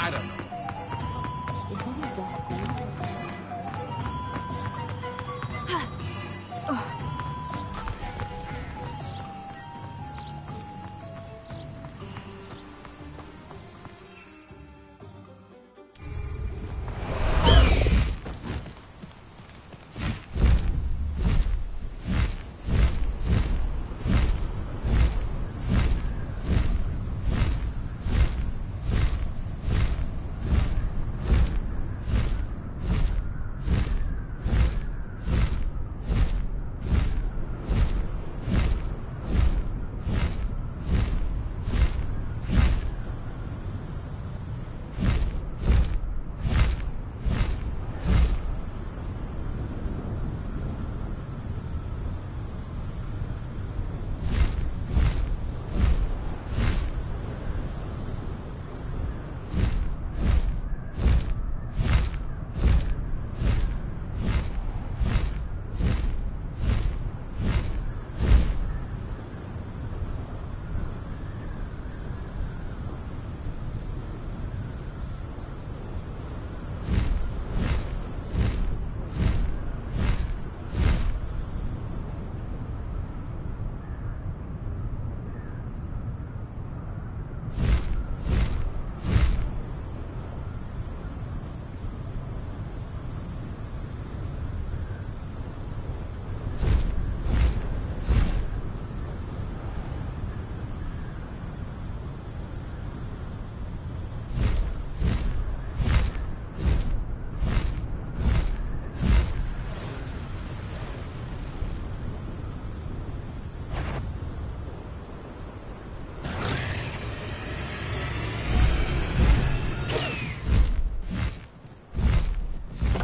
I don't know.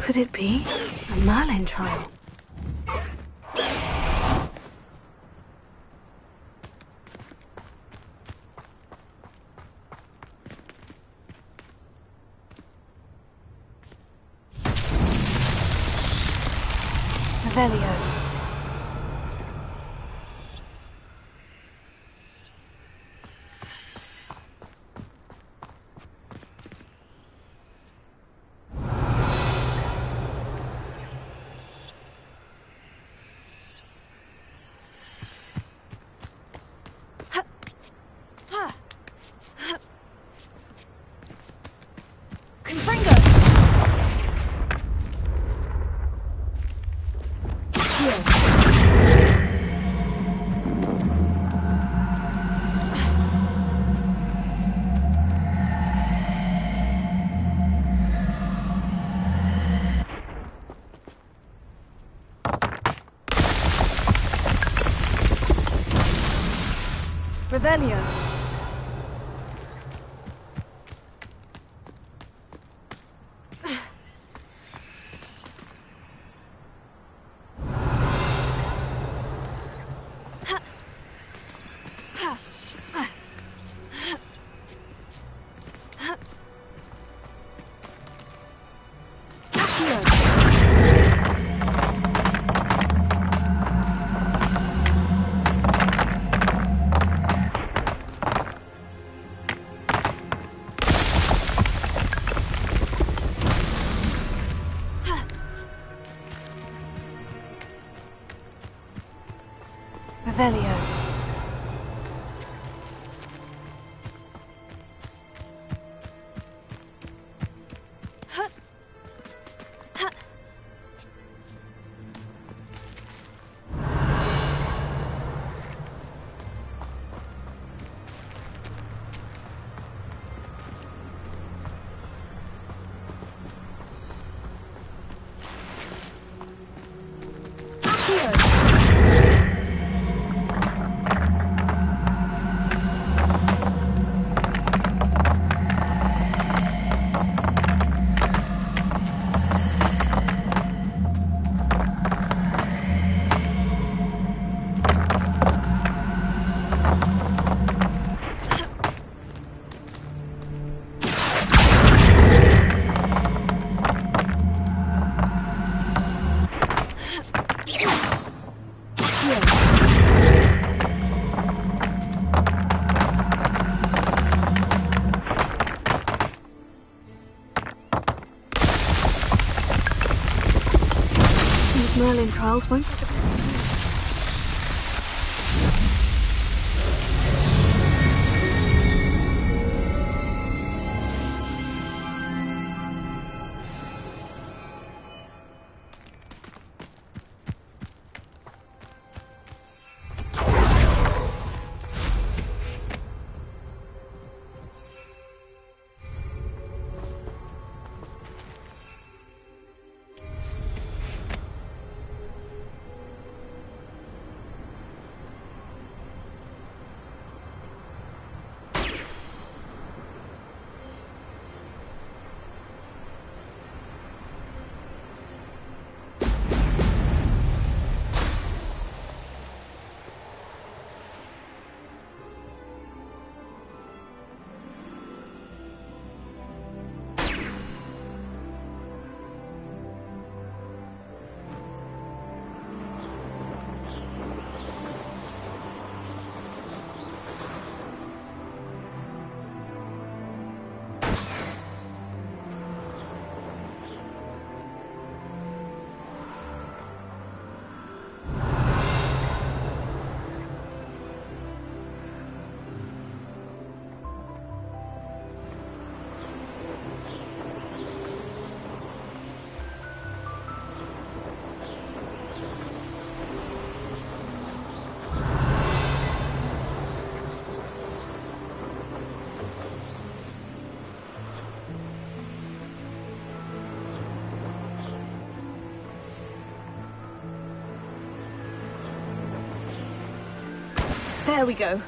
Could it be a Merlin trial? Revelio. Revelio. trials won't get the best of me. There we go.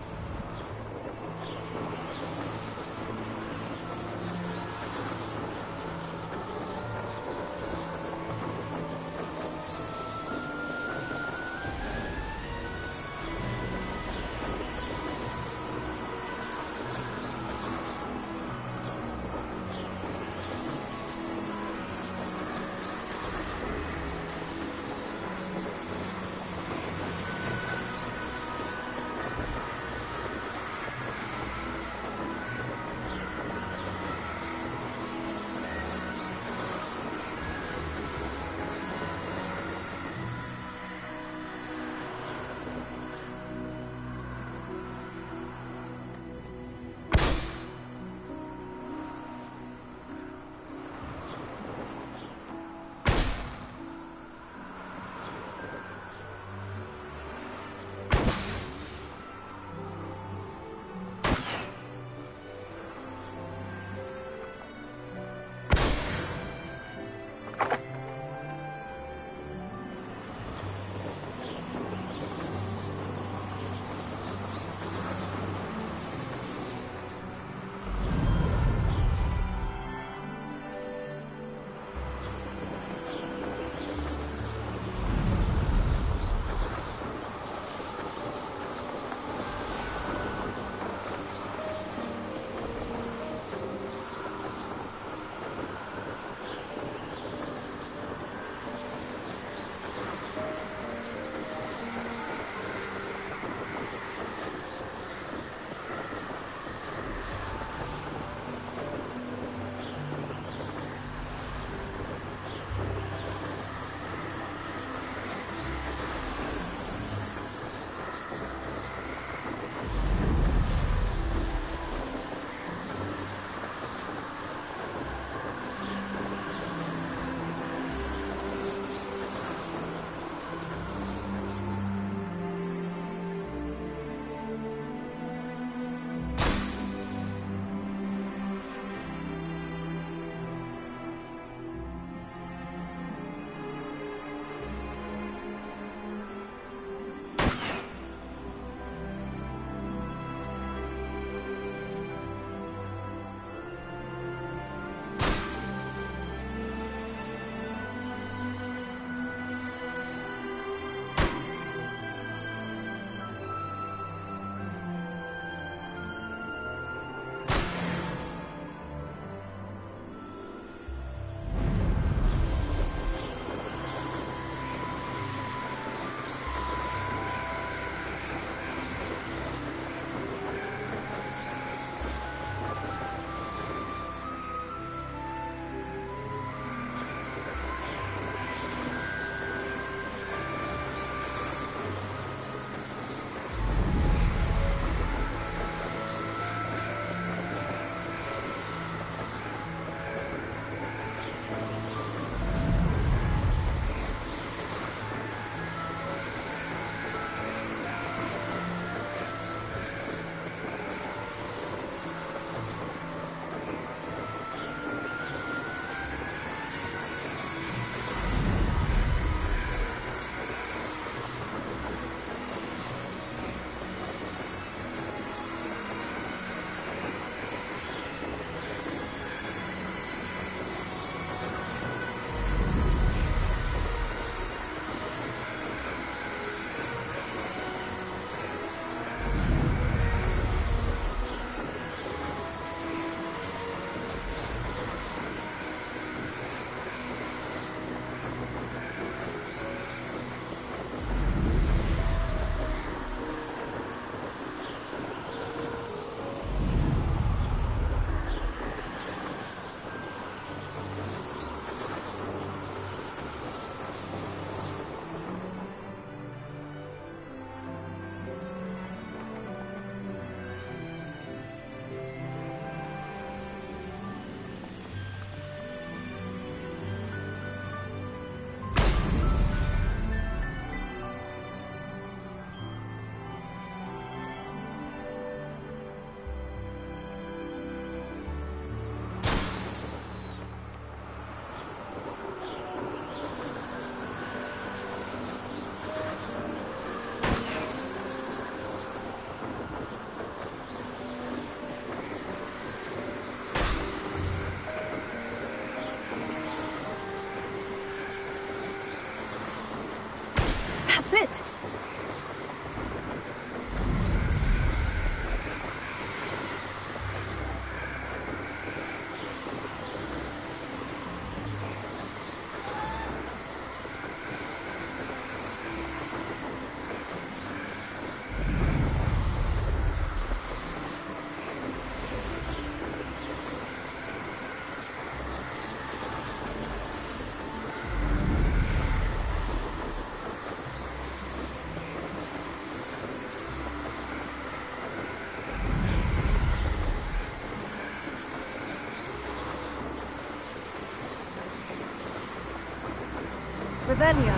Revelio.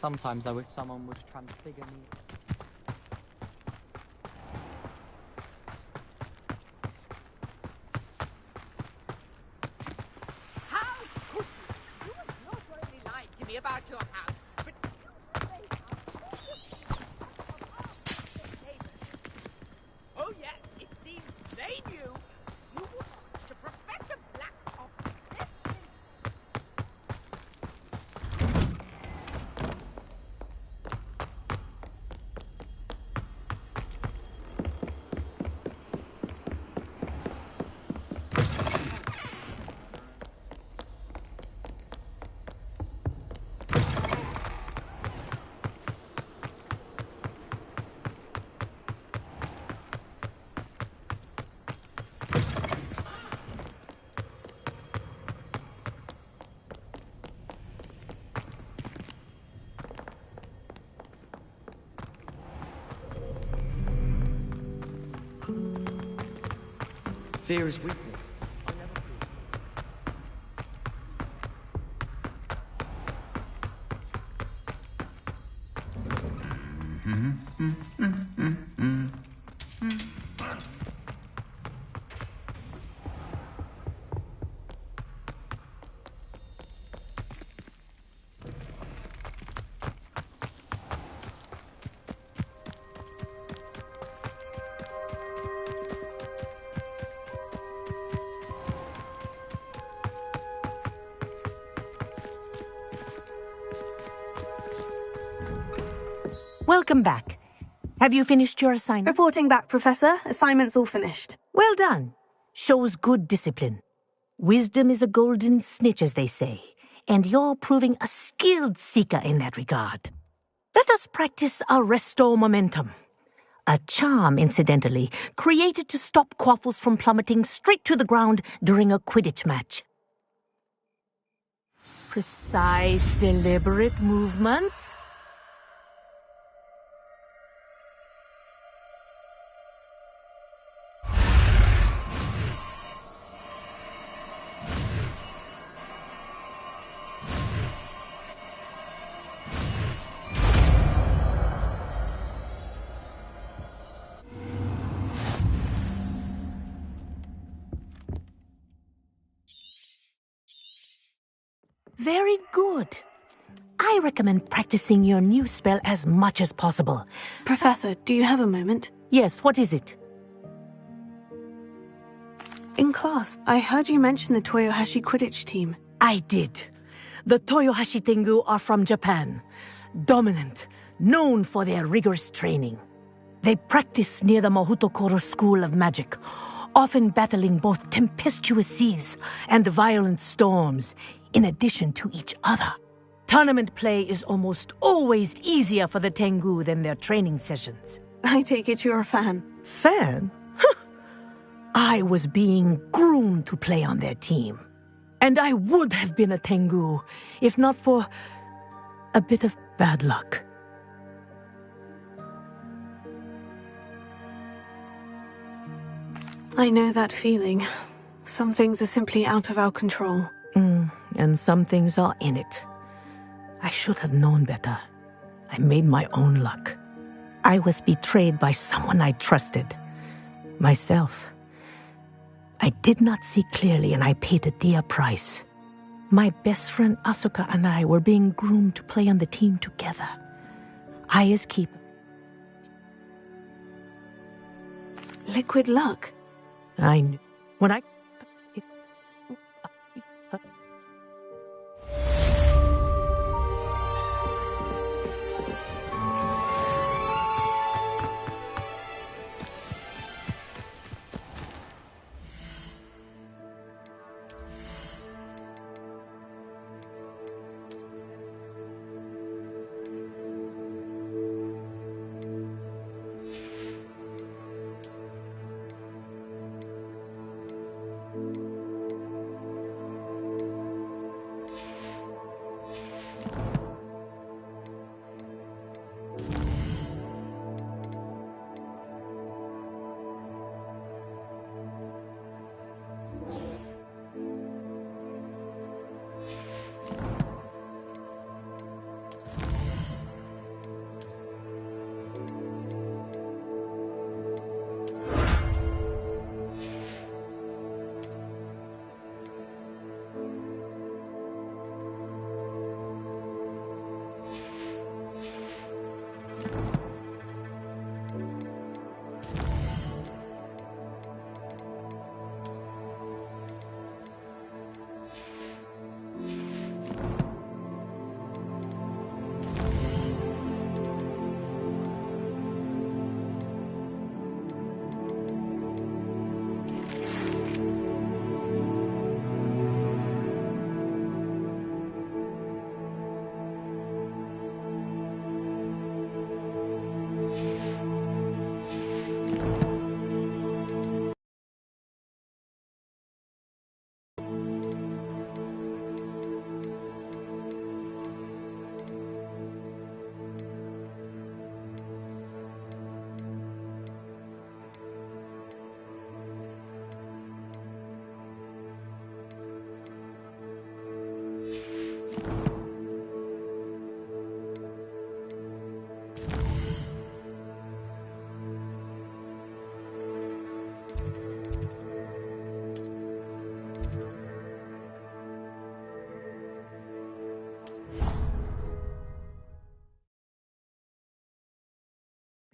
Sometimes I wish someone would transfigure me. How could you? You have not only lied to me about your house, but oh yes, it seems they knew you were to Professor Blacktops. Fear is weakness. Welcome back. Have you finished your assignment? Reporting back, Professor. Assignment's all finished. Well done. Shows good discipline. Wisdom is a golden snitch, as they say, and you're proving a skilled seeker in that regard. Let us practice our Restore Momentum. A charm, incidentally, created to stop Quaffles from plummeting straight to the ground during a Quidditch match. Precise, deliberate movements. Very good. I recommend practicing your new spell as much as possible. Professor, do you have a moment? Yes, what is it? In class, I heard you mention the Toyohashi Quidditch team. I did. The Toyohashi Tengu are from Japan. Dominant, known for their rigorous training. They practice near the Mahutokoro School of Magic, often battling both tempestuous seas and violent storms, in addition to each other. Tournament play is almost always easier for the Tengu than their training sessions. I take it you're a fan. Fan? I was being groomed to play on their team. And I would have been a Tengu if not for a bit of bad luck. I know that feeling. Some things are simply out of our control. And some things are in it. I should have known better. I made my own luck. I was betrayed by someone I trusted. Myself. I did not see clearly and I paid a dear price. My best friend Asuka and I were being groomed to play on the team together. I as keeper. Liquid luck? I knew. When I...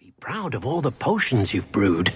Be proud of all the potions you've brewed.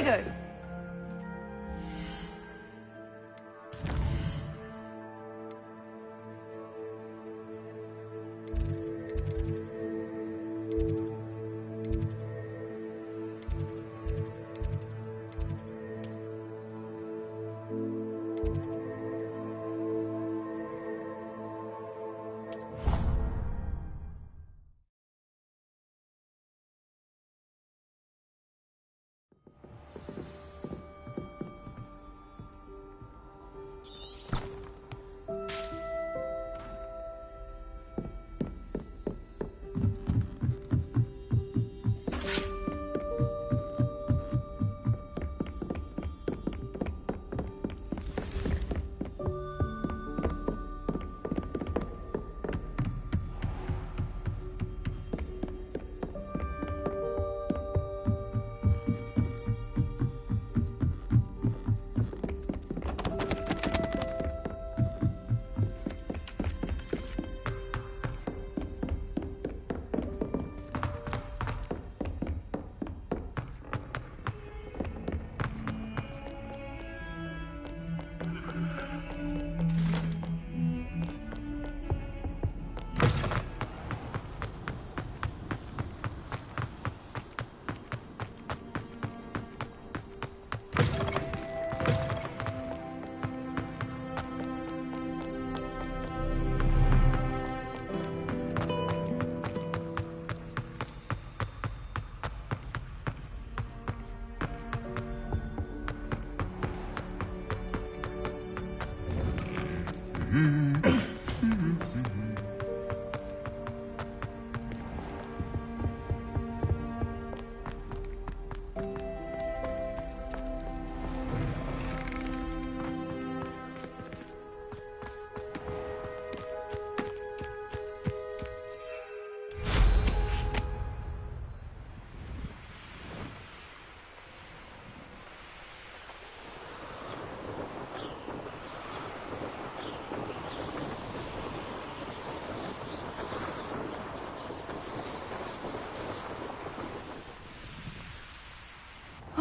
Protego!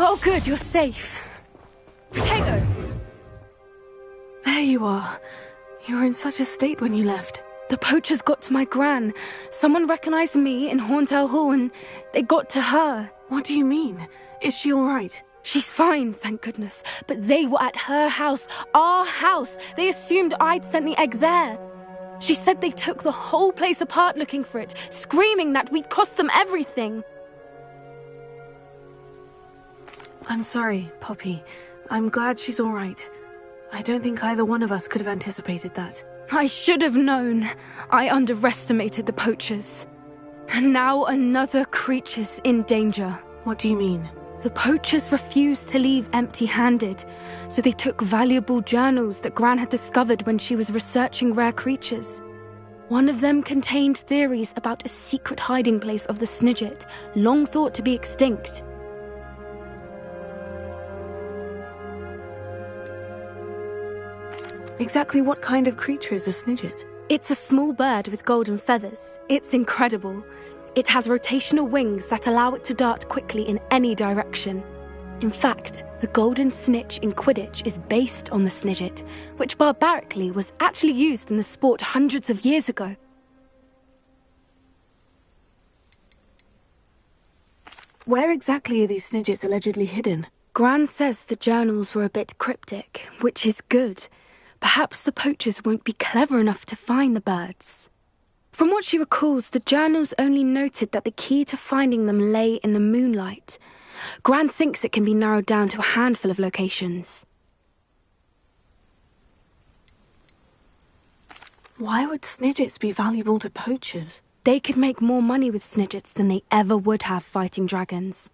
Oh, good, you're safe. Protego! There you are. You were in such a state when you left. The poachers got to my gran. Someone recognized me in Horntail Hall and they got to her. What do you mean? Is she all right? She's fine, thank goodness. But they were at her house, our house. They assumed I'd sent the egg there. She said they took the whole place apart looking for it, screaming that we'd cost them everything. I'm sorry, Poppy. I'm glad she's all right. I don't think either one of us could have anticipated that. I should have known. I underestimated the poachers. And now another creature's in danger. What do you mean? The poachers refused to leave empty-handed, so they took valuable journals that Gran had discovered when she was researching rare creatures. One of them contained theories about a secret hiding place of the Snidget, long thought to be extinct. Exactly what kind of creature is a Snidget? It's a small bird with golden feathers. It's incredible. It has rotational wings that allow it to dart quickly in any direction. In fact, the golden snitch in Quidditch is based on the Snidget, which barbarically was actually used in the sport hundreds of years ago. Where exactly are these Snidgets allegedly hidden? Gran says the journals were a bit cryptic, which is good. Perhaps the poachers won't be clever enough to find the birds. From what she recalls, the journals only noted that the key to finding them lay in the moonlight. Gran thinks it can be narrowed down to a handful of locations. Why would Snidgets be valuable to poachers? They could make more money with Snidgets than they ever would have fighting dragons.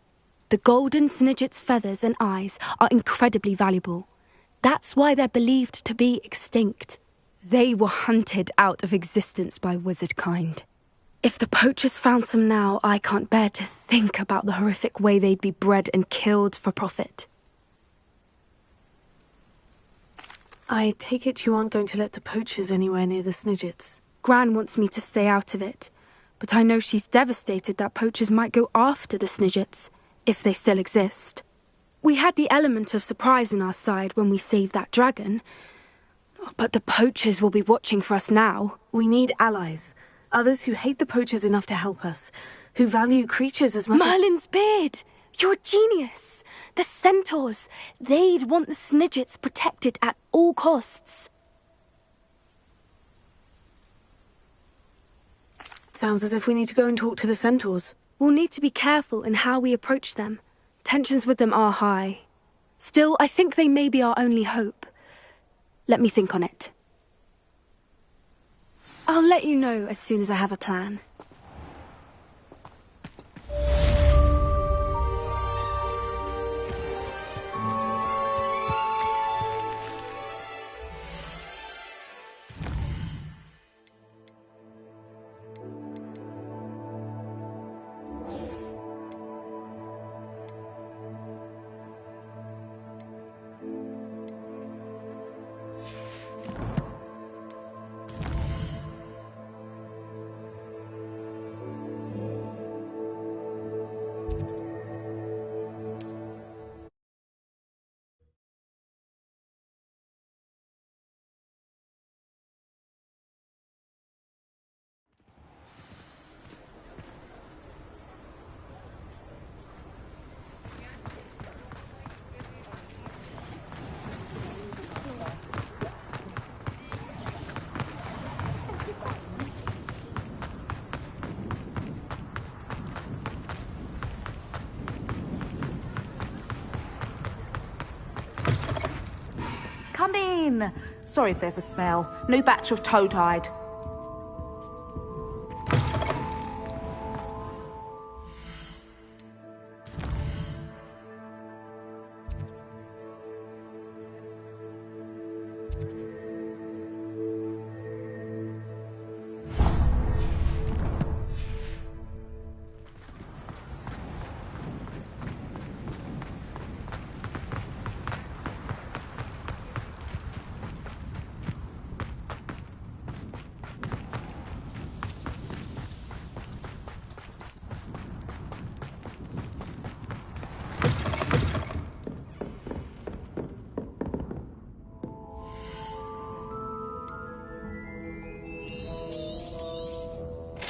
The golden Snidget's feathers and eyes are incredibly valuable. That's why they're believed to be extinct. They were hunted out of existence by wizard kind. If the poachers found some now, I can't bear to think about the horrific way they'd be bred and killed for profit. I take it you aren't going to let the poachers anywhere near the Snidgets. Gran wants me to stay out of it, but I know she's devastated that poachers might go after the Snidgets, if they still exist. We had the element of surprise on our side when we saved that dragon. But the poachers will be watching for us now. We need allies. Others who hate the poachers enough to help us. Who value creatures as much as... Merlin's beard! You're a genius! The centaurs! They'd want the Snidgets protected at all costs. Sounds as if we need to go and talk to the centaurs. We'll need to be careful in how we approach them. Tensions with them are high. Still, I think they may be our only hope. Let me think on it. I'll let you know as soon as I have a plan. Come in. Sorry if there's a smell. New batch of toad-hide.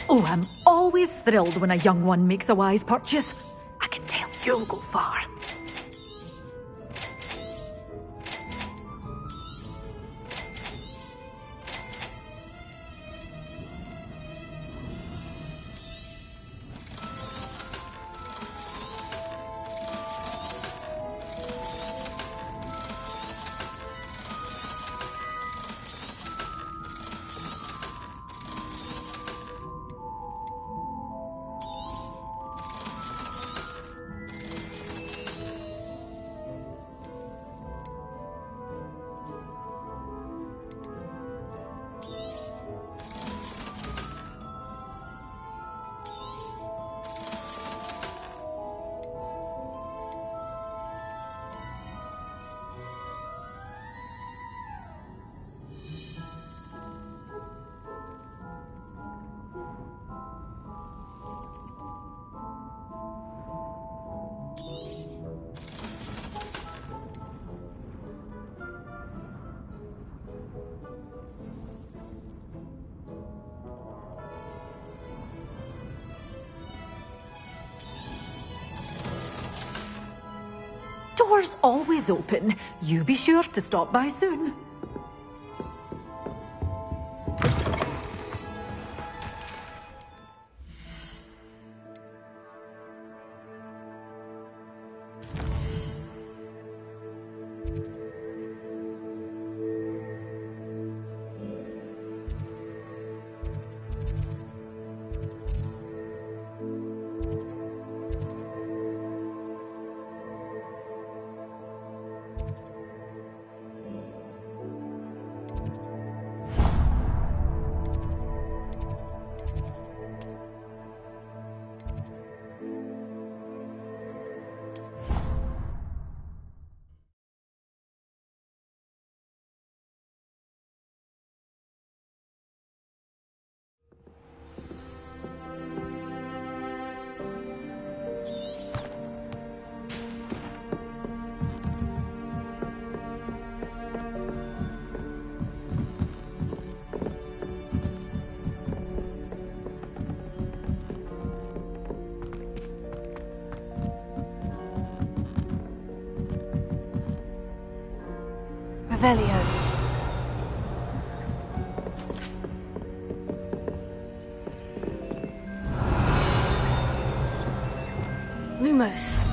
Oh, I'm always thrilled when a young one makes a wise purchase. I can tell you'll go far. Door's always open. You be sure to stop by soon. Revelio. Lumos.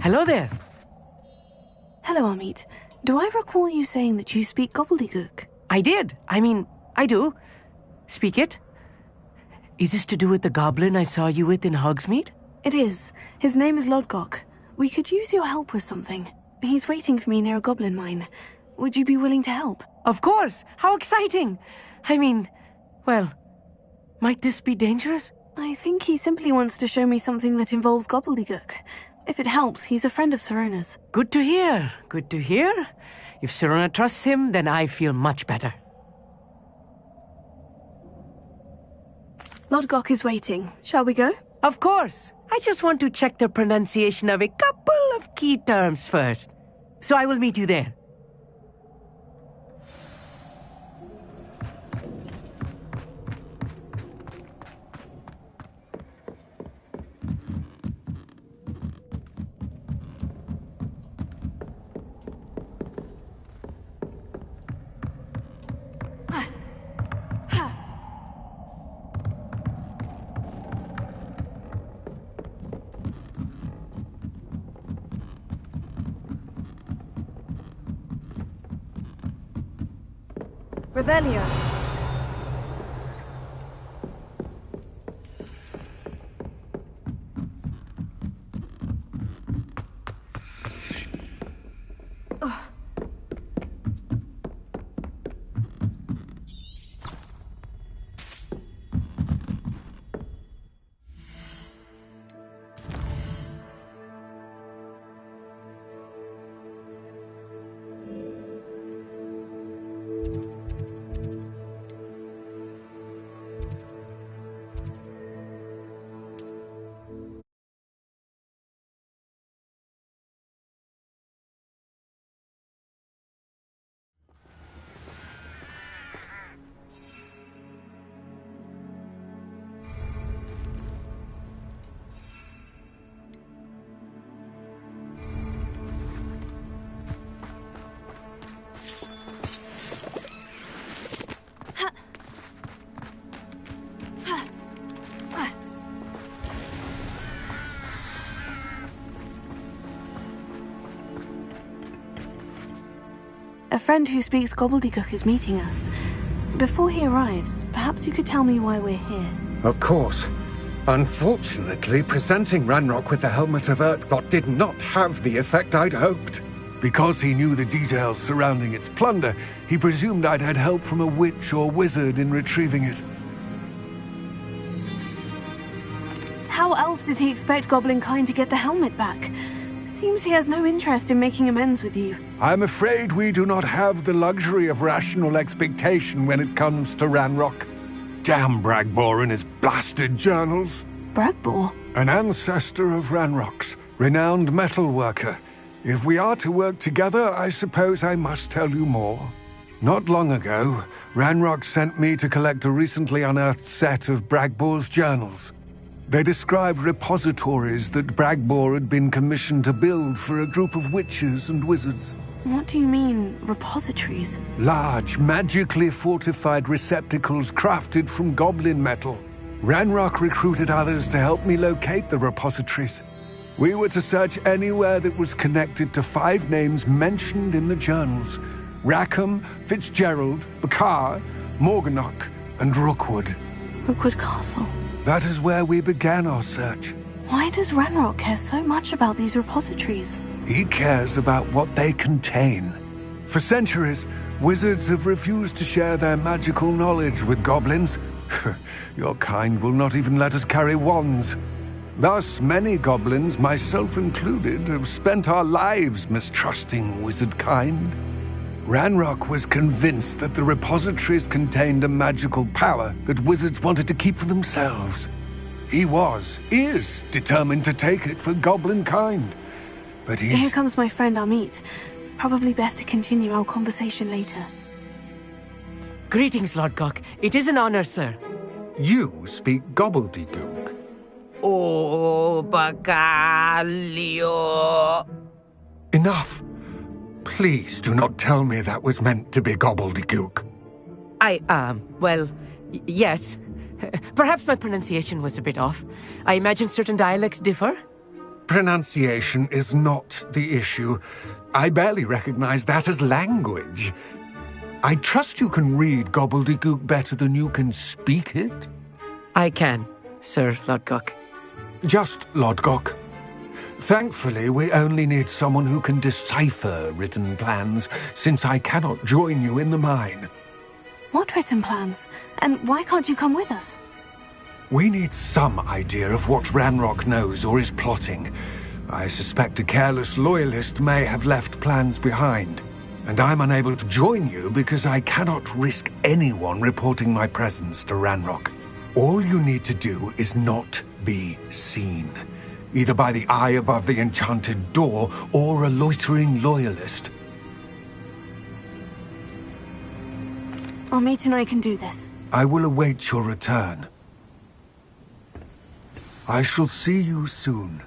Hello there. Hello, Amit. Do I recall you saying that you speak gobbledygook? I did. I do. Speak it. Is this to do with the goblin I saw you with in Hogsmeade? It is. His name is Lodgok. We could use your help with something. He's waiting for me near a goblin mine. Would you be willing to help? Of course. How exciting. Well, might this be dangerous? I think he simply wants to show me something that involves gobbledygook. If it helps, he's a friend of Sirona's. Good to hear. Good to hear. If Sirona trusts him, then I feel much better. Lodgok is waiting. Shall we go? Of course. I just want to check the pronunciation of a couple of key terms first. So I will meet you there. Revelio. A friend who speaks gobbledygook is meeting us. Before he arrives, perhaps you could tell me why we're here. Of course. Unfortunately, presenting Ranrock with the Helmet of Urtkot did not have the effect I'd hoped. Because he knew the details surrounding its plunder, he presumed I'd had help from a witch or wizard in retrieving it. How else did he expect Goblinkind to get the helmet back? Seems he has no interest in making amends with you. I'm afraid we do not have the luxury of rational expectation when it comes to Ranrock. Damn Bragbor and his blasted journals. Bragbor? An ancestor of Ranrock's, renowned metal worker. If we are to work together, I suppose I must tell you more. Not long ago, Ranrock sent me to collect a recently unearthed set of Bragbor's journals. They described repositories that Bragbor had been commissioned to build for a group of witches and wizards. What do you mean, repositories? Large, magically fortified receptacles crafted from goblin metal. Ranrock recruited others to help me locate the repositories. We were to search anywhere that was connected to 5 names mentioned in the journals: Rackham, Fitzgerald, Bakar, Morganach, and Rookwood. Rookwood Castle. That is where we began our search. Why does Ranrock care so much about these repositories? He cares about what they contain. For centuries, wizards have refused to share their magical knowledge with goblins. Your kind will not even let us carry wands. Thus, many goblins, myself included, have spent our lives mistrusting wizard kind. Ranrock was convinced that the repositories contained a magical power that wizards wanted to keep for themselves. He is determined to take it for goblin kind. But Here comes my friend Amit. Probably best to continue our conversation later. Greetings, Lord Gok. It is an honor, sir. You speak gobbledygook. Oh, Bacalio. Enough. Please do not tell me that was meant to be gobbledygook. Well, yes. Perhaps my pronunciation was a bit off. I imagine certain dialects differ. Pronunciation is not the issue. I barely recognize that as language. I trust you can read gobbledygook better than you can speak it? I can, Sir Lodgok. Just Lodgok. Thankfully, we only need someone who can decipher written plans, since I cannot join you in the mine. What written plans? And why can't you come with us? We need some idea of what Ranrock knows or is plotting. I suspect a careless loyalist may have left plans behind. And I'm unable to join you because I cannot risk anyone reporting my presence to Ranrock. All you need to do is not be seen, either by the eye above the enchanted door or a loitering loyalist. Amit and I can do this. I will await your return. I shall see you soon.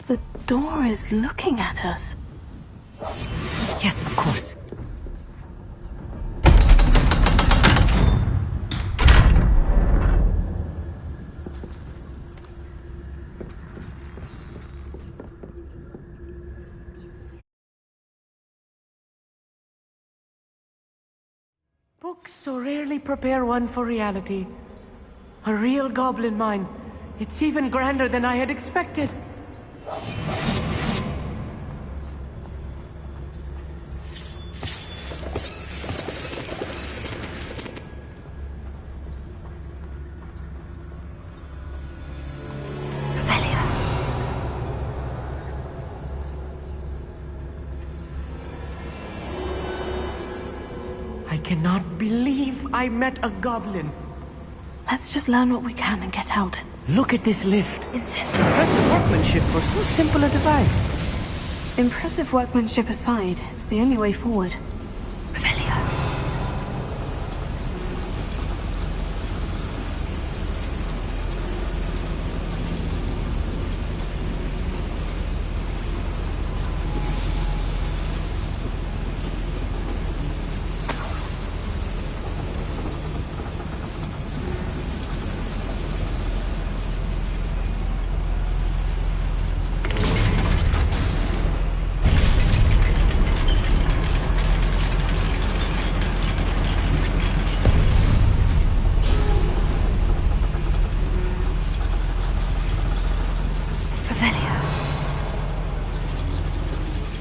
The door is looking at us. Yes, of course. Books so rarely prepare one for reality. A real goblin mine. It's even grander than I had expected. cannot believe I met a goblin. Let's just learn what we can and get out. Look at this lift. Incendiary. Impressive workmanship for so simple a device. Impressive workmanship aside, it's the only way forward. Revelio.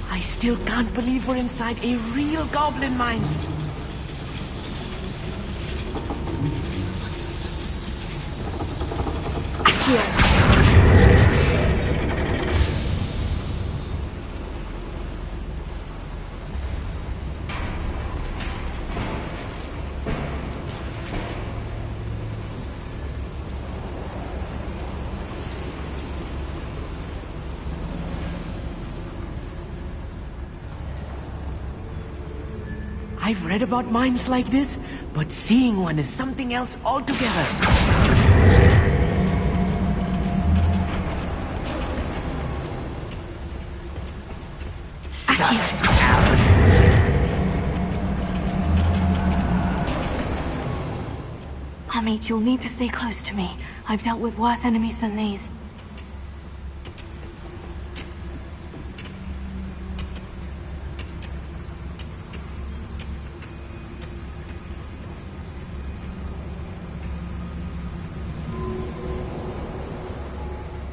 I still can't believe we're inside a real goblin mine. I've read about mines like this, but seeing one is something else altogether. Amit, you'll need to stay close to me. I've dealt with worse enemies than these.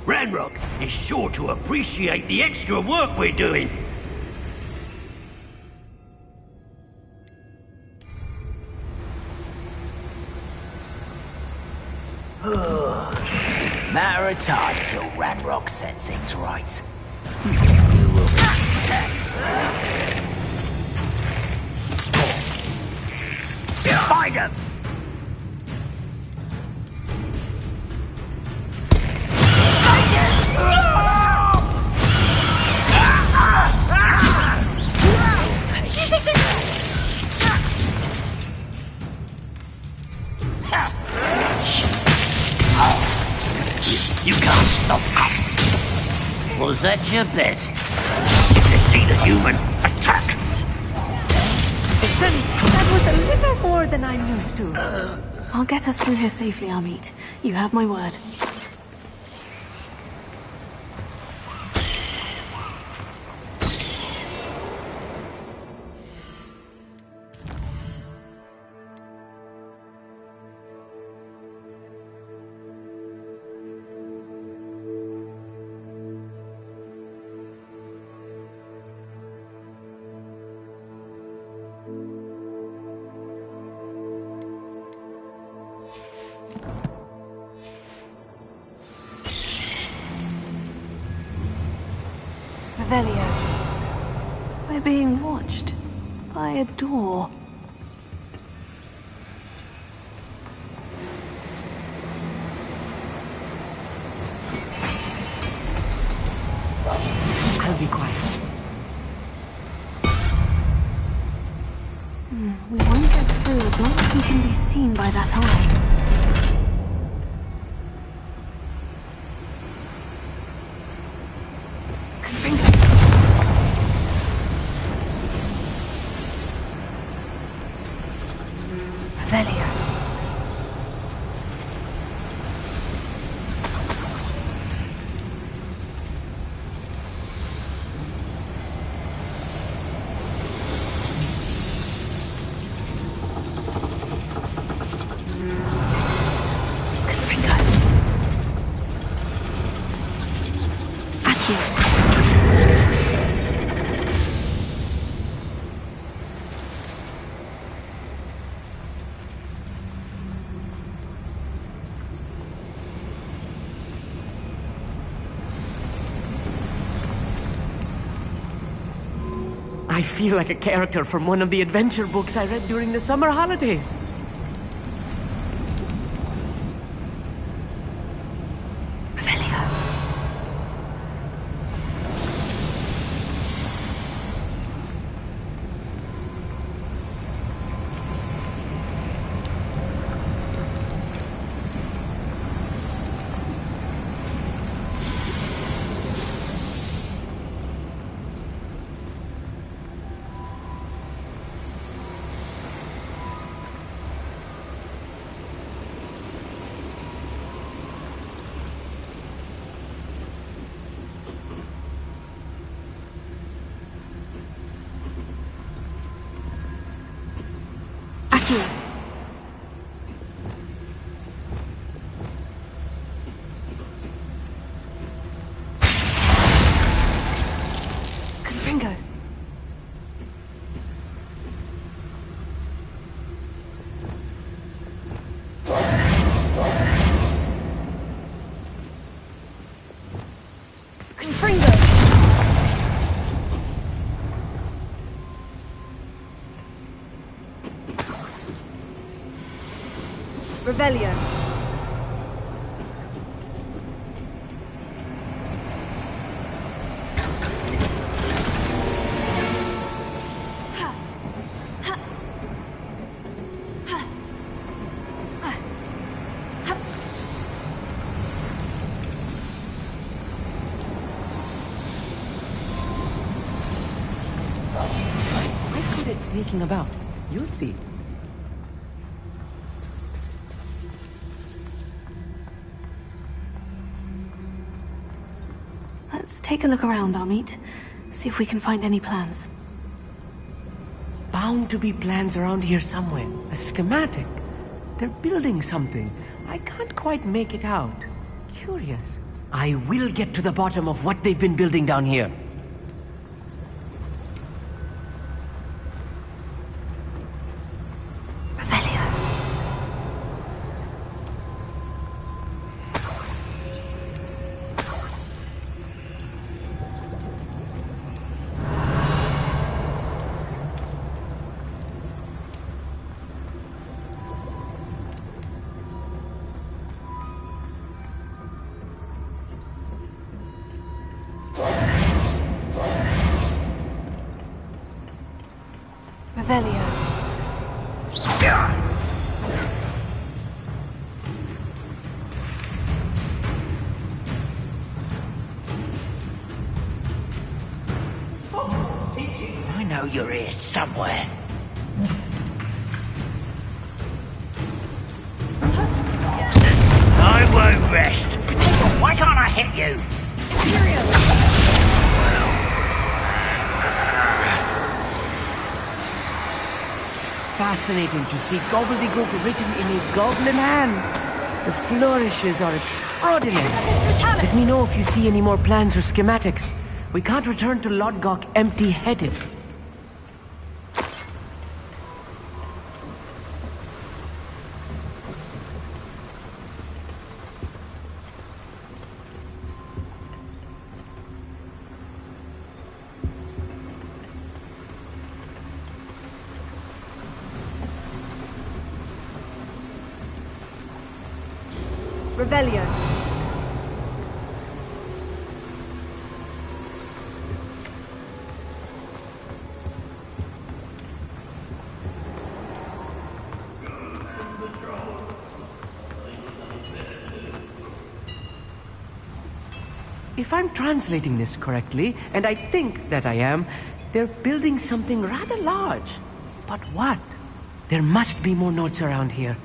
Ranrock is sure to appreciate the extra work we're doing. Matter of time till Ranrock sets things right. You will find him! You can't stop us. Was that your best? To see the human attack. Listen, that was a little more than I'm used to. I'll get us through here safely, Amit. You have my word. Revelio. We're being watched by a door. I'll be quiet. We won't get through as long as we can be seen by that eye. I feel like a character from one of the adventure books I read during the summer holidays. Confringo. Confringo. Revelio. Quite good at sneaking about. You'll see. Let's take a look around, Amit. See if we can find any plans. Bound to be plans around here somewhere. A schematic. They're building something. I can't quite make it out. Curious. I will get to the bottom of what they've been building down here. Revelio. I know you're here somewhere. I won't rest. Why can't I hit you? Fascinating to see gobbledygook written in a goblin hand. The flourishes are extraordinary. Let me know if you see any more plans or schematics. We can't return to Lodgok empty-headed. Revelio. If I'm translating this correctly, and I think that I am, they're building something rather large. But what? There must be more notes around here.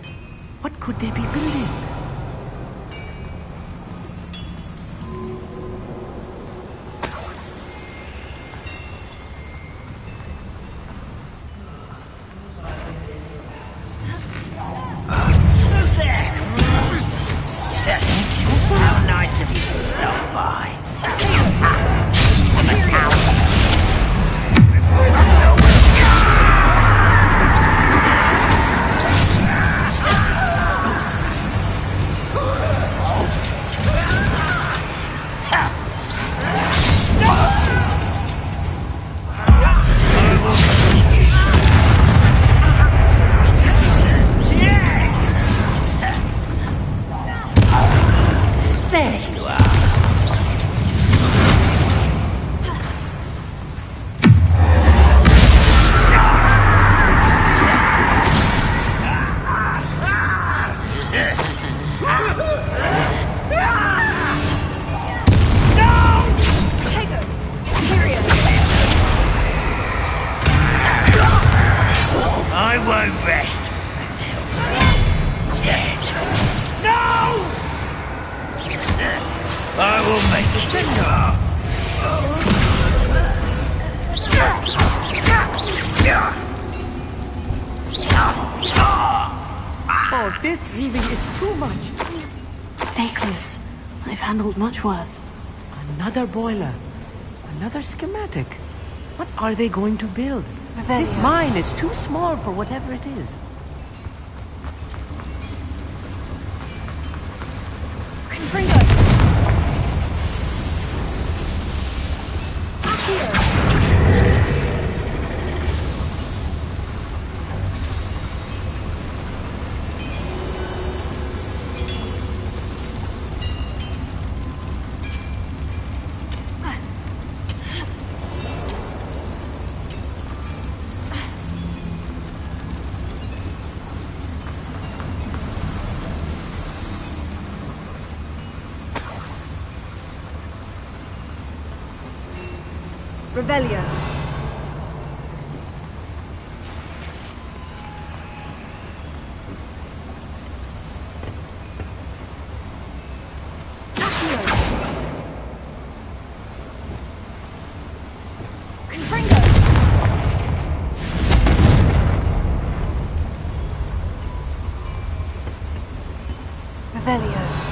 What could they be building? How nice of you to stop by. I will make Oh, this really is too much. Stay close. I've handled much worse. Another boiler. Another schematic. What are they going to build? Revelio. This mine is too small for whatever it is. Confringo! Here! Revelio. Confringo! Revelio.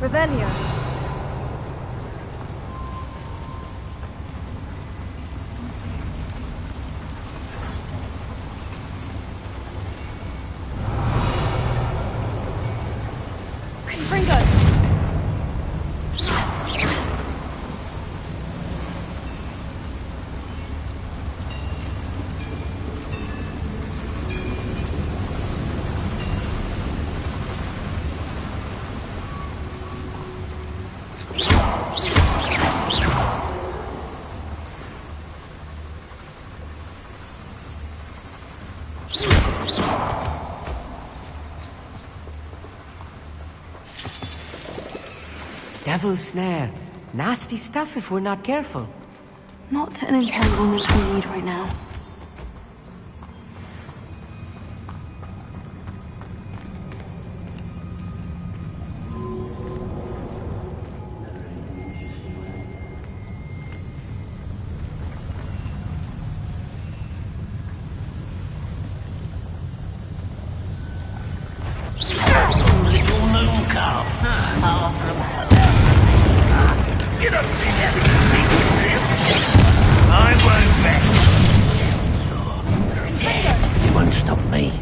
Revelio. Confringo! Devil's snare. Nasty stuff if we're not careful. Not an entanglement we need right now. little moon calf. Far from home. You don't think everything I won't bet. You won't stop me.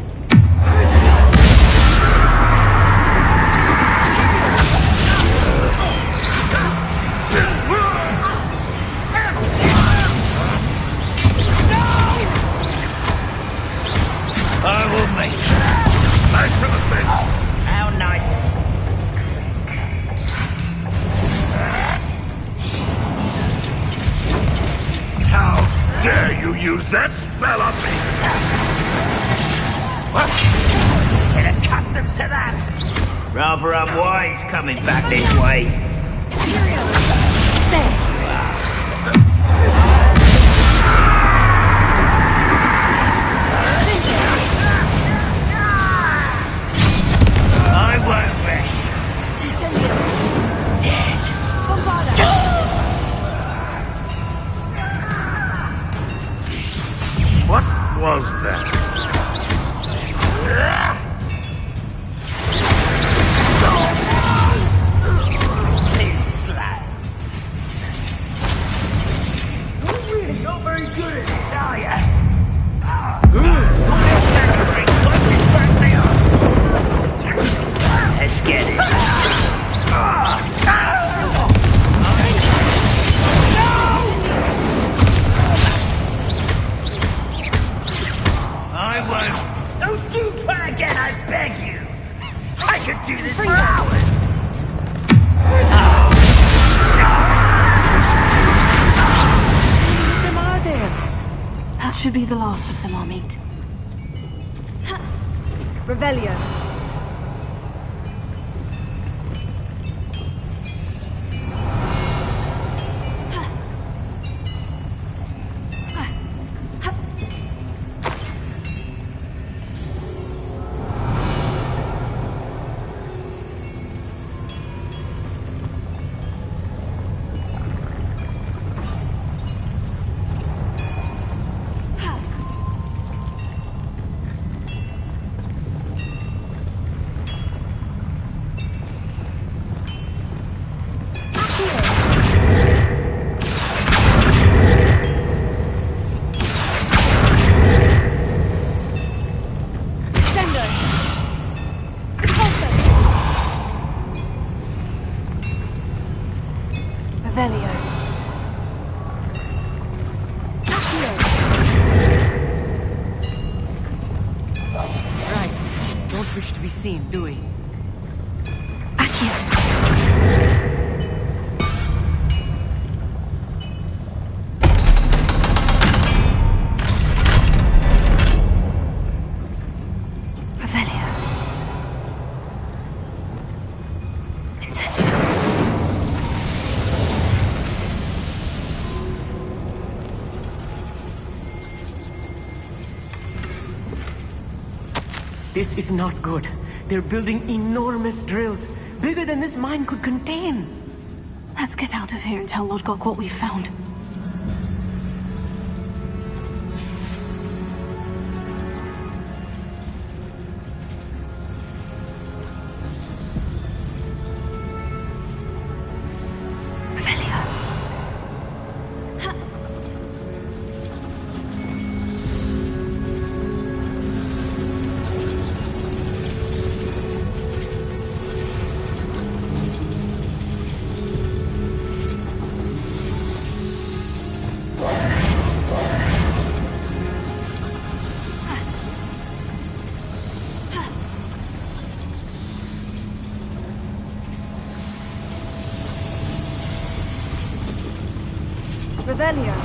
I will make nice from the bed. How nice. How dare you use that spell on me? What? Get accustomed to that. Rather unwise coming back this way. was that? Too slow. You're not very good at this, are you? Let's get it. I won't. Don't do try again, I beg you. I could do this for hours. Them are there. That should be the last of them, I'll meet. Revelio. Wish to be seen, do we? This is not good. They're building enormous drills, bigger than this mine could contain. Let's get out of here and tell Lodgok what we found. Revelio.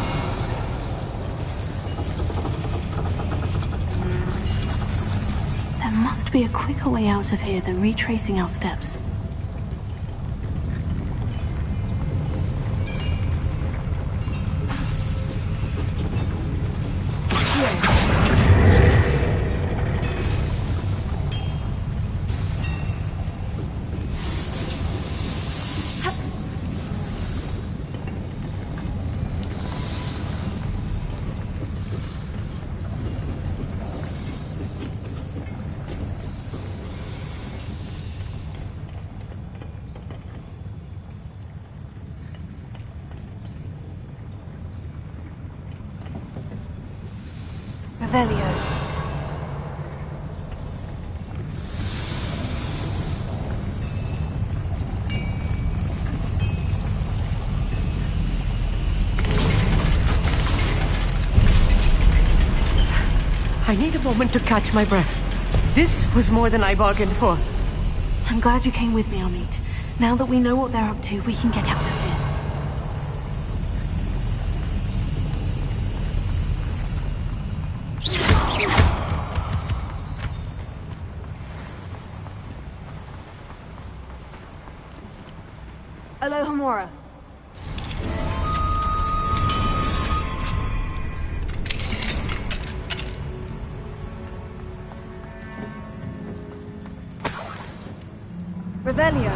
There must be a quicker way out of here than retracing our steps. Revelio. I need a moment to catch my breath. This was more than I bargained for. I'm glad you came with me, Amit. Now that we know what they're up to, we can get out of here. Alohomora. Revelio.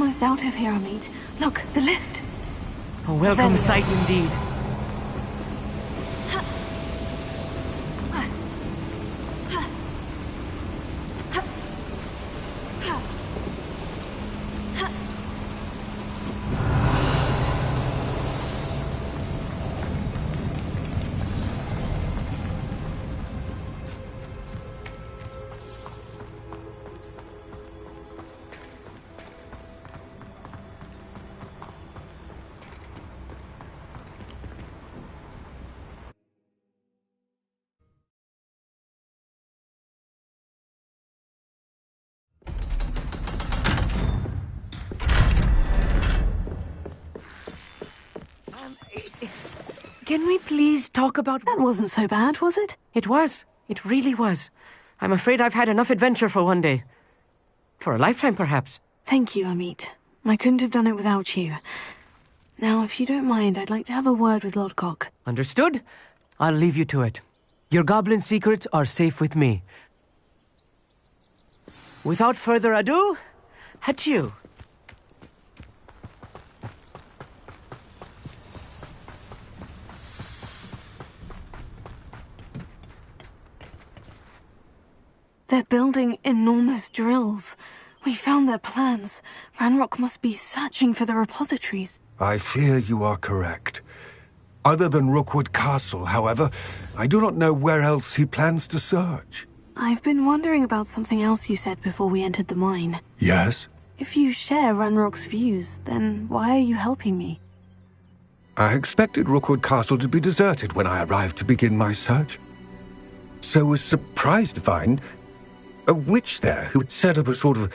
almost out of here, Amit. Look, the lift. A welcome sight indeed. Can we please talk about... That wasn't so bad, was it? It was. It really was. I'm afraid I've had enough adventure for one day. For a lifetime, perhaps. Thank you, Amit. I couldn't have done it without you. Now, if you don't mind, I'd like to have a word with Lodgok. Understood? I'll leave you to it. Your goblin secrets are safe with me. Without further ado, adieu. They're building enormous drills. We found their plans. Ranrock must be searching for the repositories. I fear you are correct. Other than Rookwood Castle, however, I do not know where else he plans to search. I've been wondering about something else you said before we entered the mine. Yes? If you share Ranrock's views, then why are you helping me? I expected Rookwood Castle to be deserted when I arrived to begin my search. So was surprised to find a witch there who had set up a sort of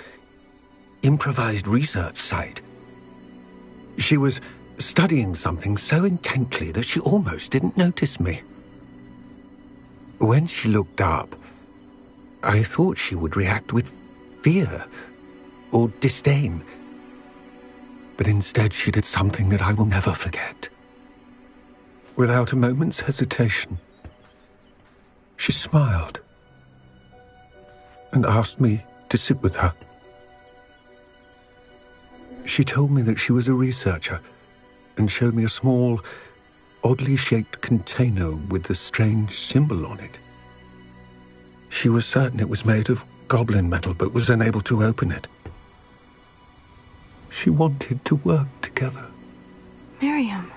improvised research site. She was studying something so intently that she almost didn't notice me. When she looked up, I thought she would react with fear or disdain. But instead she did something that I will never forget. Without a moment's hesitation, she smiled and asked me to sit with her. She told me that she was a researcher and showed me a small, oddly shaped container with a strange symbol on it. She was certain it was made of goblin metal, but was unable to open it. She wanted to work together. Miriam.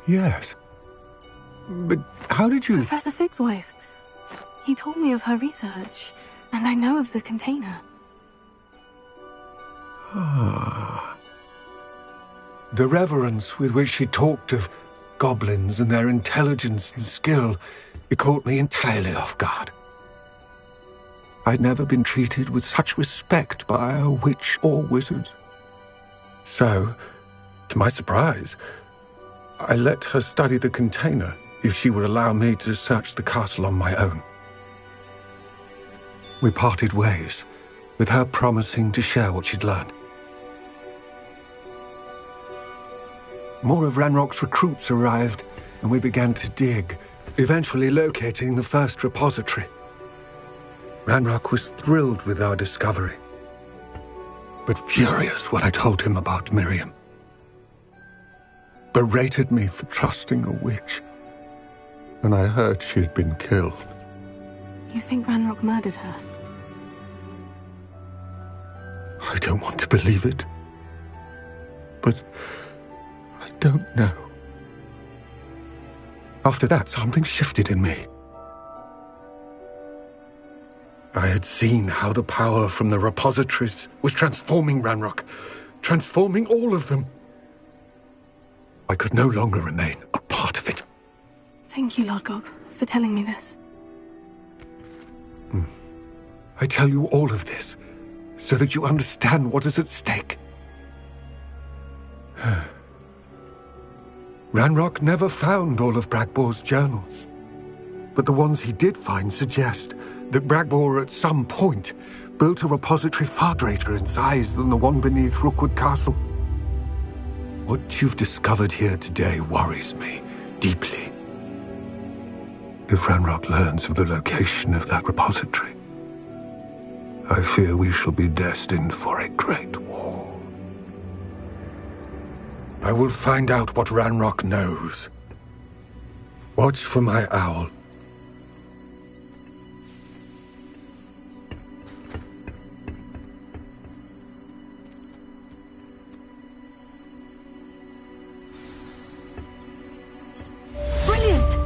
Yes. But how did you... Professor Fig's wife. He told me of her research, and I know of the container. Ah. The reverence with which she talked of goblins and their intelligence and skill, it caught me entirely off guard. I'd never been treated with such respect by a witch or wizard. So, to my surprise, I let her study the container if she would allow me to search the castle on my own. We parted ways, with her promising to share what she'd learned. More of Ranrock's recruits arrived, and we began to dig, eventually locating the first repository. Ranrock was thrilled with our discovery, but furious when I told him about Miriam. Berated me for trusting a witch, and I heard she had been killed. You think Ranrock murdered her? I don't want to believe it, but I don't know. After that, something shifted in me. I had seen how the power from the repositories was transforming Ranrock, transforming all of them. I could no longer remain a part of it. Thank you, Lodgok, for telling me this. I tell you all of this so that you understand what is at stake. Ranrock never found all of Bragbor's journals, but the ones he did find suggest that Bragbor at some point built a repository far greater in size than the one beneath Rookwood Castle. What you've discovered here today worries me deeply. If Ranrock learns of the location of that repository, I fear we shall be destined for a great war. I will find out what Ranrock knows. Watch for my owl. Brilliant!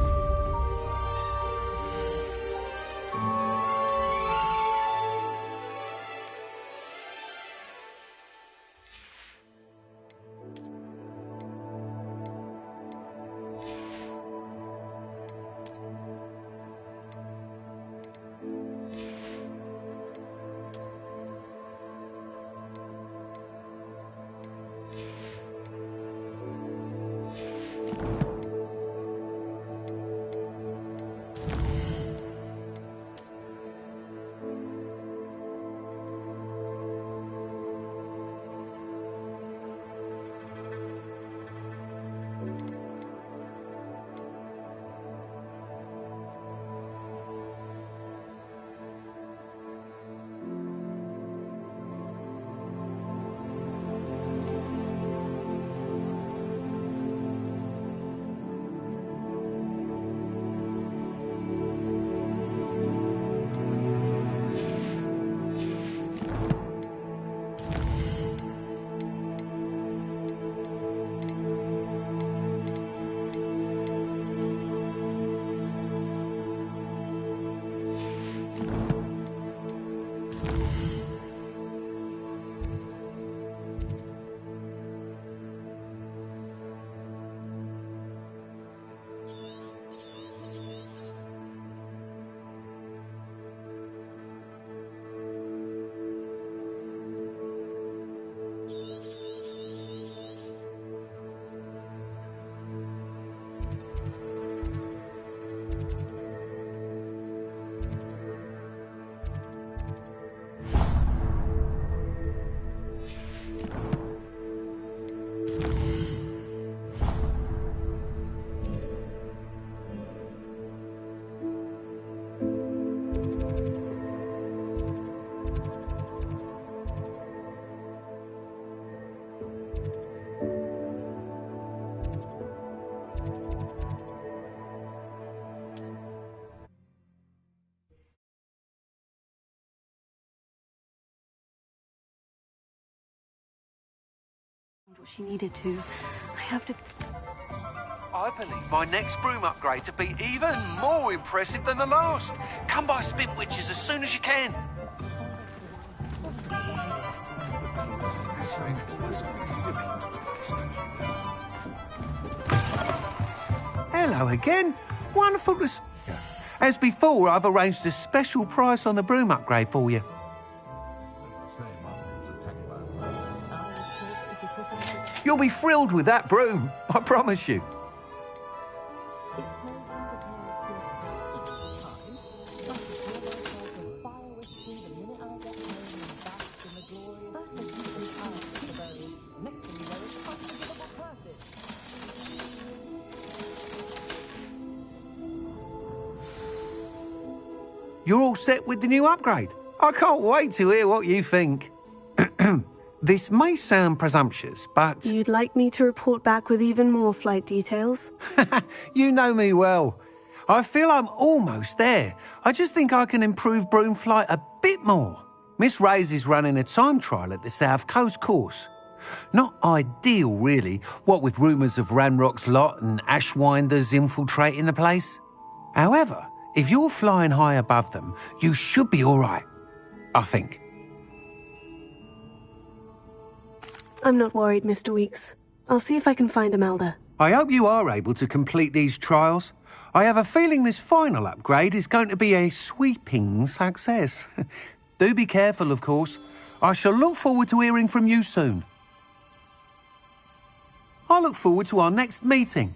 What she needed to. I have to... I believe my next broom upgrade to be even more impressive than the last. Come by Spintwitches as soon as you can. Hello again. Wonderful to see you. As before, I've arranged a special price on the broom upgrade for you. You'll be thrilled with that broom, I promise you. You're all set with the new upgrade. I can't wait to hear what you think. This may sound presumptuous, but... You'd like me to report back with even more flight details? You know me well. I feel I'm almost there. I just think I can improve broom flight a bit more. Miss Ray's is running a time trial at the South Coast course. Not ideal, really, what with rumours of Ranrock's lot and Ashwinders infiltrating the place. However, if you're flying high above them, you should be all right, I think. I'm not worried, Mr. Weeks. I'll see if I can find Imelda. I hope you are able to complete these trials. I have a feeling this final upgrade is going to be a sweeping success. Do be careful, of course. I shall look forward to hearing from you soon. I look forward to our next meeting.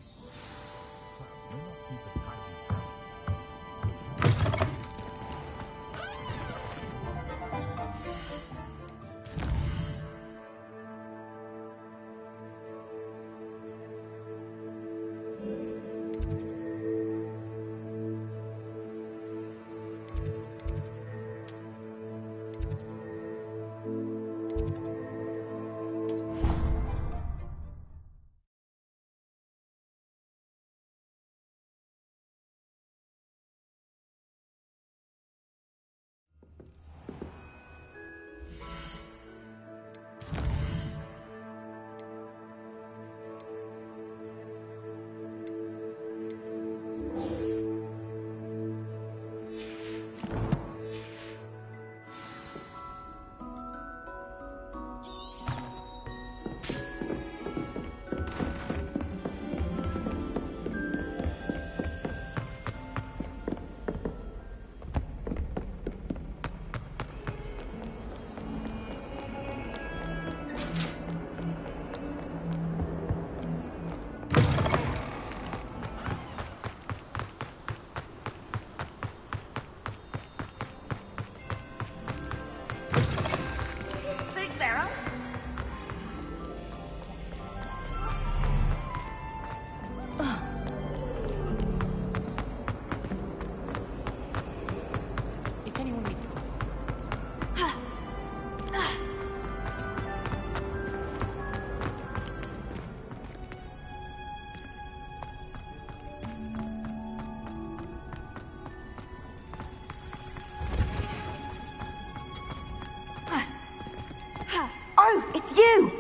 Oh, it's you!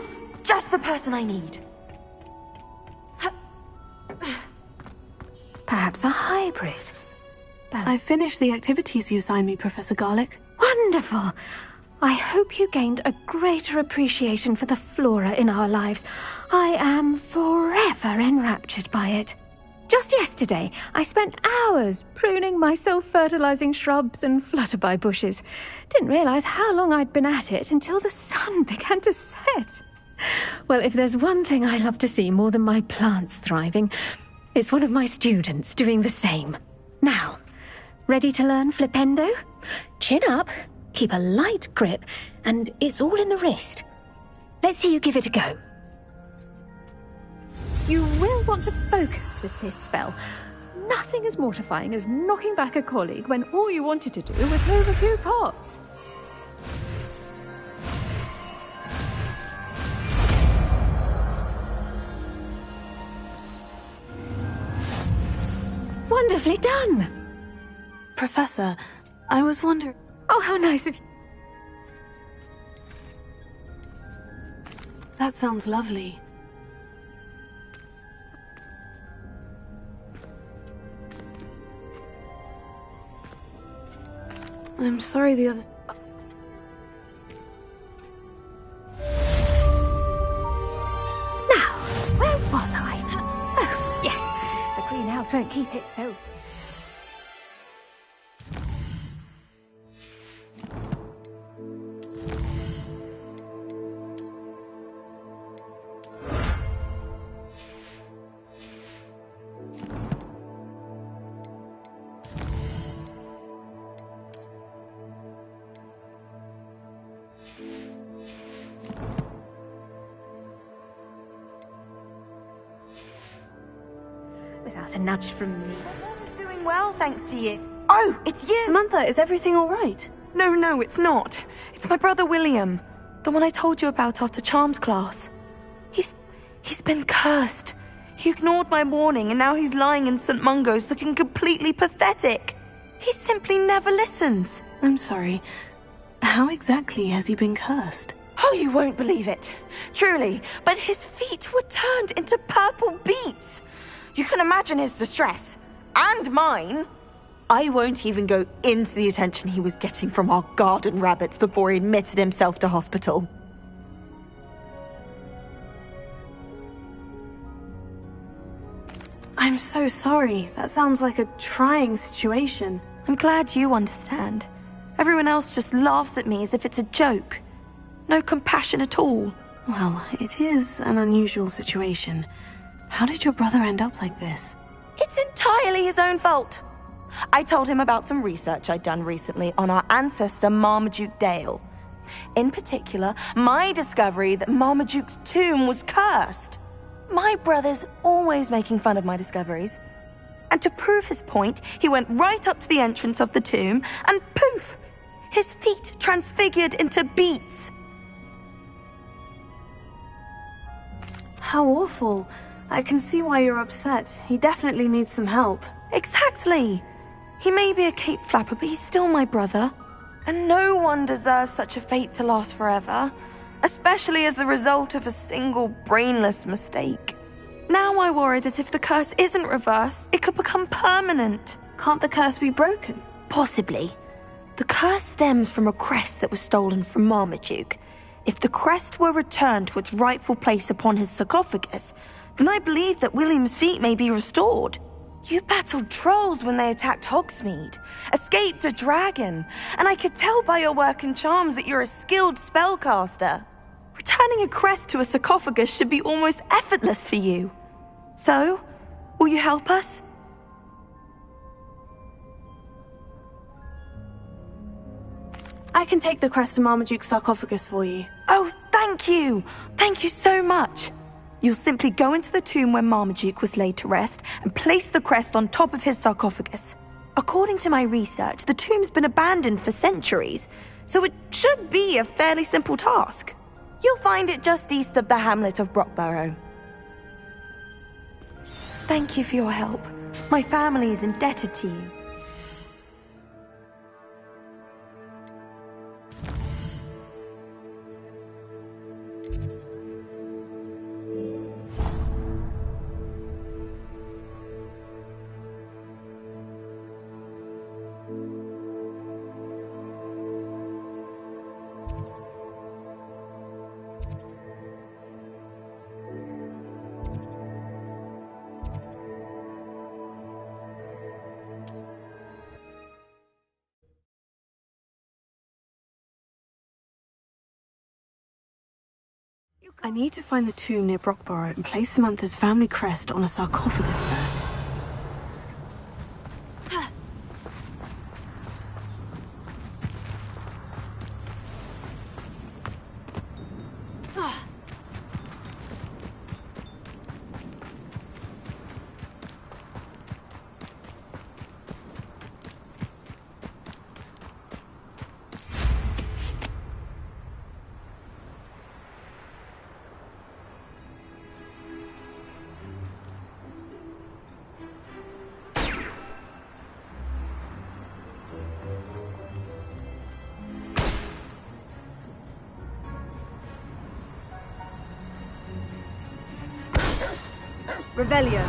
Just the person I need. Perhaps a hybrid. I finished the activities you assigned me, Professor Garlick. Wonderful! I hope you gained a greater appreciation for the flora in our lives. I am forever enraptured by it. Just yesterday, I spent hours pruning my self-fertilizing shrubs and flutterby bushes. Didn't realize how long I'd been at it until the sun began to set. Well, if there's one thing I love to see more than my plants thriving, it's one of my students doing the same. Now, ready to learn Flipendo? Chin up, keep a light grip, and it's all in the wrist. Let's see you give it a go. You will want to focus with this spell. Nothing as mortifying as knocking back a colleague when all you wanted to do was move a few pots. Wonderfully done! Professor, I was wondering... Oh, how nice of you. That sounds lovely. I'm sorry the others... Now, where was I? Oh, yes, the greenhouse won't keep itself. Without a nudge from me. Doing well, thanks to you. Oh, it's you! Samantha, is everything all right? No, it's not. It's my brother William. The one I told you about after Charms class. He's been cursed. He ignored my warning and now he's lying in St. Mungo's looking completely pathetic. He simply never listens. I'm sorry. How exactly has he been cursed? Oh, you won't believe it. Truly, but his feet were turned into purple beets. You can imagine his distress. And mine. I won't even go into the attention he was getting from our garden rabbits before he admitted himself to hospital. I'm so sorry. That sounds like a trying situation. I'm glad you understand. Everyone else just laughs at me as if it's a joke. No compassion at all. Well, it is an unusual situation. How did your brother end up like this? It's entirely his own fault. I told him about some research I'd done recently on our ancestor Marmaduke Dale. In particular, my discovery that Marmaduke's tomb was cursed. My brother's always making fun of my discoveries. And to prove his point, he went right up to the entrance of the tomb and poof! His feet transfigured into beets. How awful. I can see why you're upset. He definitely needs some help. Exactly. He may be a cape flapper, but he's still my brother. And no one deserves such a fate to last forever, especially as the result of a single brainless mistake. Now I worry that if the curse isn't reversed, it could become permanent. Can't the curse be broken? Possibly. The curse stems from a crest that was stolen from Marmaduke. If the crest were returned to its rightful place upon his sarcophagus, then I believe that William's feet may be restored. You battled trolls when they attacked Hogsmeade, escaped a dragon, and I could tell by your work and charms that you're a skilled spellcaster. Returning a crest to a sarcophagus should be almost effortless for you. So, will you help us? I can take the crest to Marmaduke's sarcophagus for you. Oh, thank you! Thank you so much! You'll simply go into the tomb where Marmaduke was laid to rest and place the crest on top of his sarcophagus. According to my research, the tomb's been abandoned for centuries, so it should be a fairly simple task. You'll find it just east of the hamlet of Brockborough. Thank you for your help. My family is indebted to you. I need to find the tomb near Brockborough and place Samantha's family crest on a sarcophagus there. Revelio.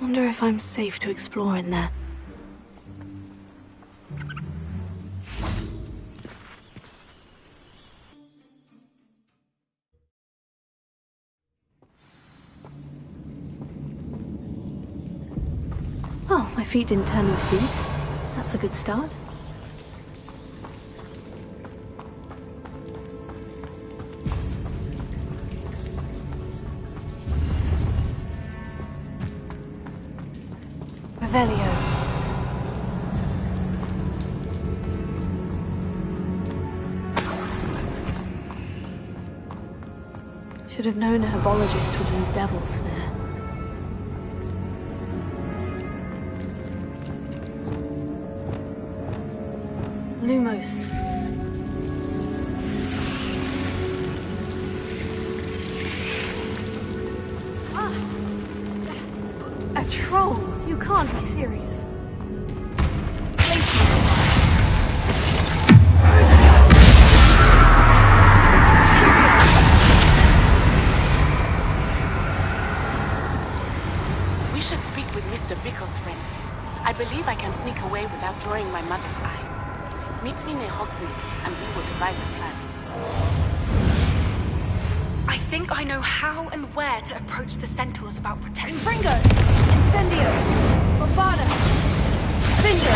Wonder if I'm safe to explore in there. Oh, my feet didn't turn into beads. That's a good start. Revelio. Should have known a herbologist would use Devil's Snare. Lumos. A troll? You can't be serious. We should speak with Mr. Bickle's friends. I believe I can sneak away without drawing my mother's eye. Meet me near Hogsmeade, and we will devise a plan. I think I know how and where to approach the centaurs about protection. Fringo! Incendio! Bovada! Bingo!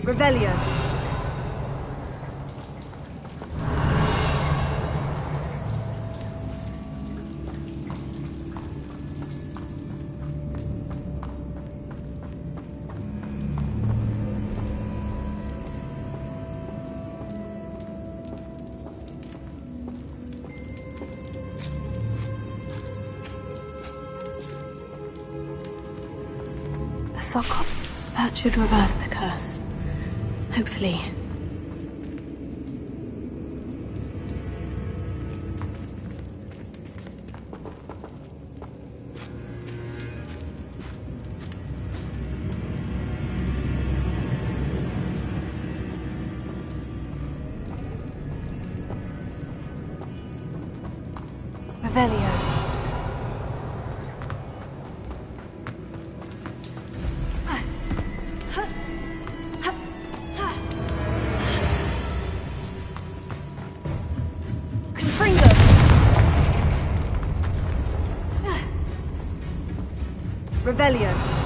Revelio. A sarcophagus. That should reverse the curse. Hopefully. Revelio. Confringo. Revelio.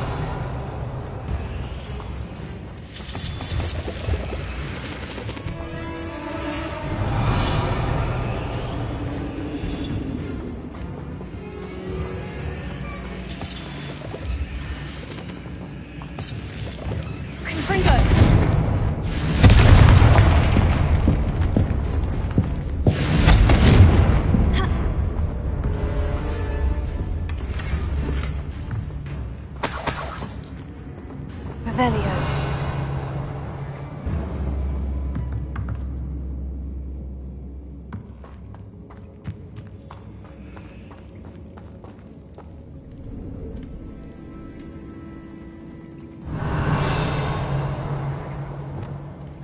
Revelio.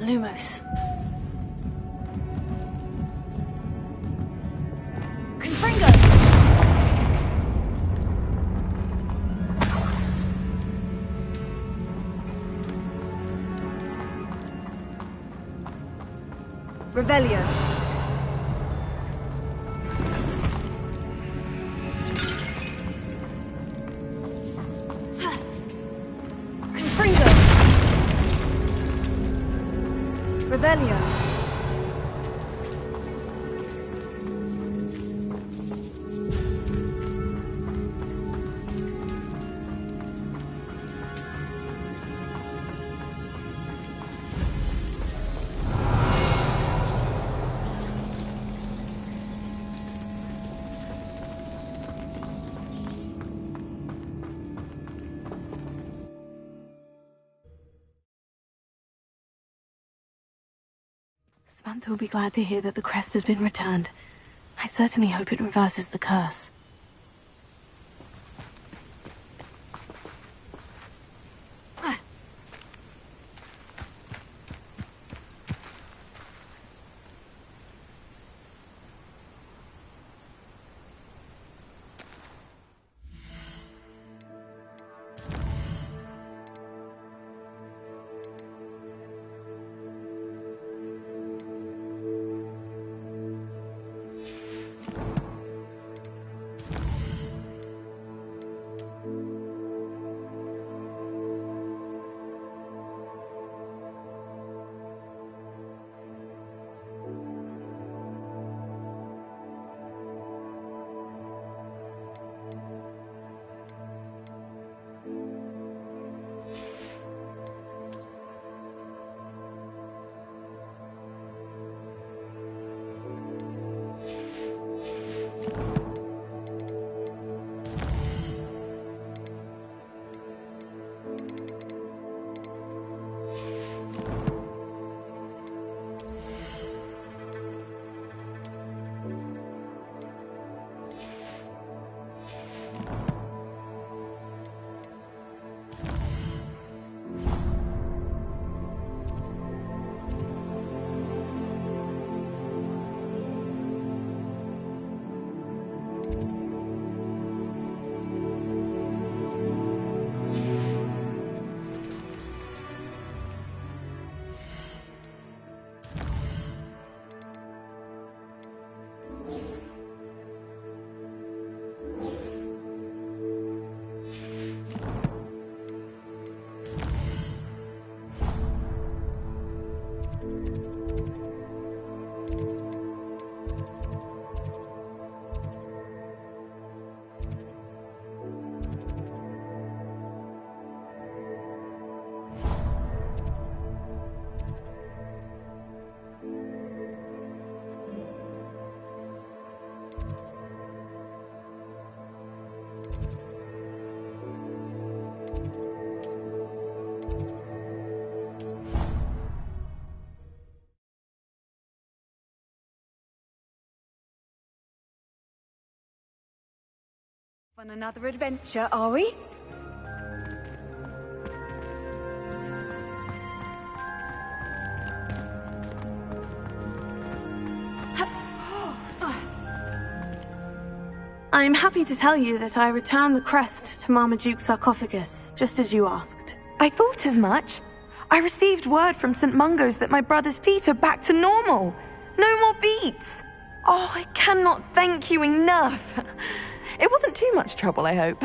Lumos. Confringo. Revelio. Confringo. Revelio. Samantha will be glad to hear that the crest has been returned. I certainly hope it reverses the curse. On another adventure, are we? I'm happy to tell you that I returned the crest to Marmaduke's sarcophagus, just as you asked. I thought as much. I received word from St. Mungo's that my brother's feet are back to normal. No more beats. Oh, I cannot thank you enough. It wasn't too much trouble, I hope.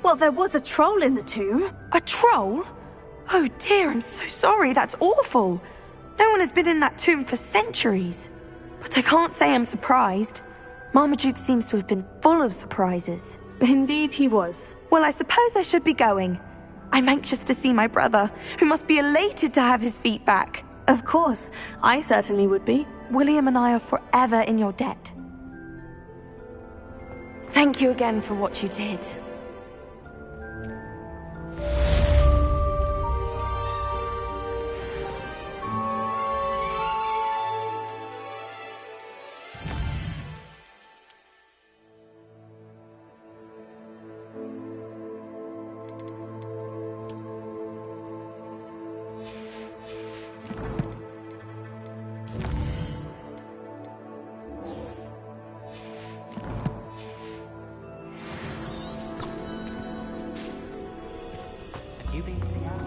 Well, there was a troll in the tomb. A troll? Oh dear, I'm so sorry. That's awful. No one has been in that tomb for centuries. But I can't say I'm surprised. Marmaduke seems to have been full of surprises. Indeed he was. Well, I suppose I should be going. I'm anxious to see my brother, who must be elated to have his feet back. Of course, I certainly would be. William and I are forever in your debt. Thank you again for what you did. You been to the owl?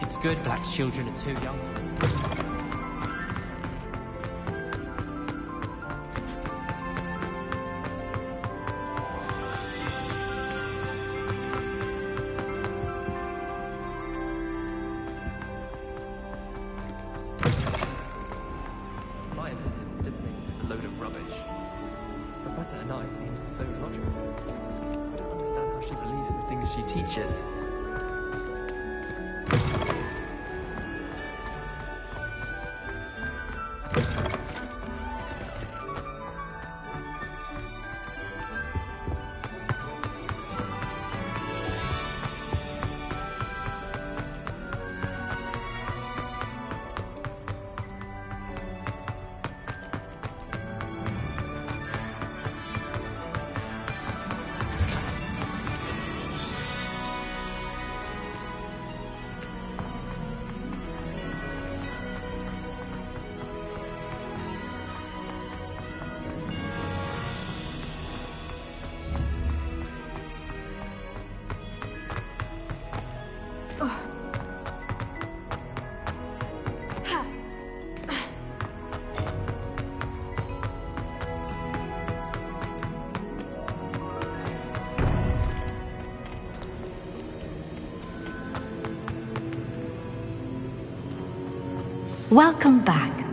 It's good black children are too young. My opinion, didn't they? It's a load of rubbish. Professor and I seem so logical. I don't understand how she believes the things she teaches. Welcome back.